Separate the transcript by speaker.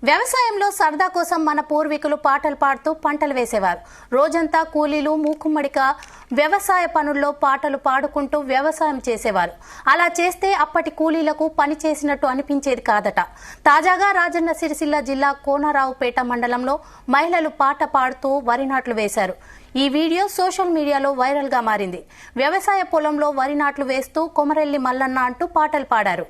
Speaker 1: వ్యవసాయంలో సరదా కోసం మన పూర్వీకులు పాటలు పాడుతూ పంటలు వేసేవారు. రోజంతా కూలీలు మూకుమ్మడిగా వ్యవసాయ పనుల్లో పాటలు పాడుకుంటూ వ్యవసాయం చేసేవారు. అలా చేస్తే అప్పటి కూలీలకు పని చేసినట్టు అనిపించేది కాదట. తాజాగా రాజన్న సిరిసిల్ల జిల్లా కోనరావుపేట మండలంలో మహిళలు పాట పాడుతూ వరి నాట్లు వేశారు. ఈ వీడియో సోషల్ మీడియాలో వైరల్ గా మారింది. వ్యవసాయ పొలంలో వరి నాట్లు వేస్తూ కొమరెల్లి మల్లన్న అంటూ పాటలు పాడారు.